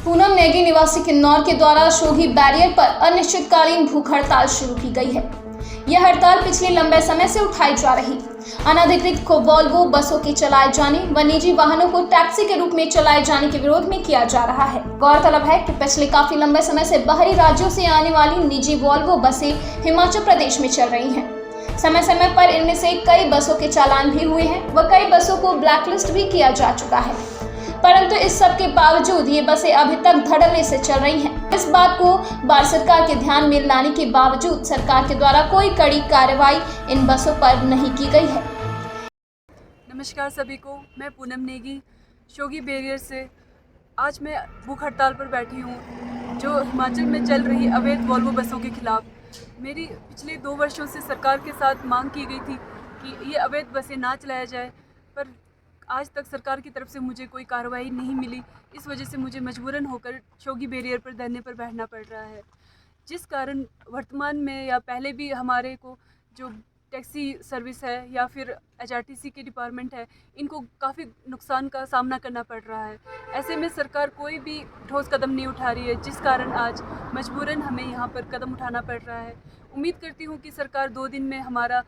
पूनम नेगी निवासी किन्नौर के द्वारा शोघी बैरियर पर अनिश्चितकालीन भूख हड़ताल शुरू की गई है। यह हड़ताल पिछले लंबे समय से उठाई जा रही अनधिकृत वोल्वो बसों के चलाए जाने व निजी वाहनों को टैक्सी के रूप में चलाए जाने के विरोध में किया जा रहा है। गौरतलब है कि पिछले काफी लंबे समय से बाहरी राज्यों से आने वाली निजी वोल्वो बसें हिमाचल प्रदेश में चल रही हैं। समय समय पर इनमें से कई बसों के चालान भी हुए हैं व कई बसों को ब्लैकलिस्ट भी किया जा चुका है, परंतु इस सब के बावजूद ये बसें अभी तक धड़ल्ले से चल रही हैं। इस बात को भारत सरकार के ध्यान में लाने के बावजूद सरकार के द्वारा कोई कड़ी कार्रवाई इन बसों पर नहीं की गई है। नमस्कार सभी को, मैं पूनम नेगी शोघी बैरियर से। आज मैं भूख हड़ताल पर बैठी हूँ जो हिमाचल में चल रही अवैध वोल्वो बसों के खिलाफ। मेरी पिछले 2 वर्षों से सरकार के साथ मांग की गई थी कि ये अवैध बसें ना चलाया जाए, पर आज तक सरकार की तरफ से मुझे कोई कार्रवाई नहीं मिली। इस वजह से मुझे मजबूरन होकर शोघी बैरियर पर धरने पर बैठना पड़ रहा है, जिस कारण वर्तमान में या पहले भी हमारे को जो टैक्सी सर्विस है या फिर HRTC के डिपार्टमेंट है, इनको काफ़ी नुकसान का सामना करना पड़ रहा है। ऐसे में सरकार कोई भी ठोस कदम नहीं उठा रही है, जिस कारण आज मजबूरन हमें यहाँ पर कदम उठाना पड़ रहा है। उम्मीद करती हूँ कि सरकार 2 दिन में हमारा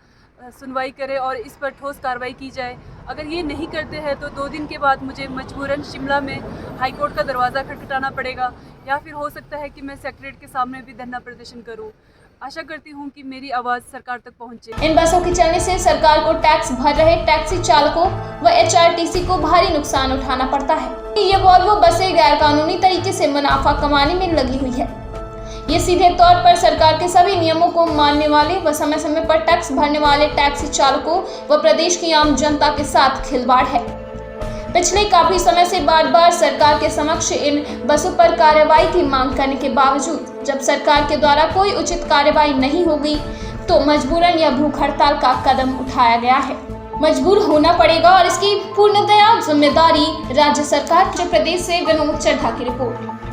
सुनवाई करे और इस पर ठोस कार्रवाई की जाए। अगर ये नहीं करते हैं तो 2 दिन के बाद मुझे मजबूरन शिमला में हाई कोर्ट का दरवाज़ा खटखटाना पड़ेगा, या फिर हो सकता है कि मैं सेक्रेटरीट के सामने भी धरना प्रदर्शन करूं। आशा करती हूं कि मेरी आवाज़ सरकार तक पहुंचे। इन बसों के चलने से सरकार को टैक्स भर रहे टैक्सी चालकों व HRTC को भारी नुकसान उठाना पड़ता है। ये वोल्वो बसें गैर कानूनी तरीके से मुनाफा कमाने में लगी हुई है। ये सीधे तौर पर सरकार के सभी नियमों को मानने वाले व समय समय पर टैक्स भरने वाले टैक्सी चालकों व प्रदेश की आम जनता के साथ खिलवाड़ है। पिछले काफी समय से बार बार सरकार के समक्ष इन बसों पर कार्रवाई की मांग करने के बावजूद जब सरकार के द्वारा कोई उचित कार्रवाई नहीं होगी तो मजबूरन यह भूख हड़ताल का कदम उठाया गया है। मजबूर होना पड़ेगा और इसकी पूर्णतया जिम्मेदारी राज्य सरकार के। प्रदेश से विनोद चड्ढा की रिपोर्ट।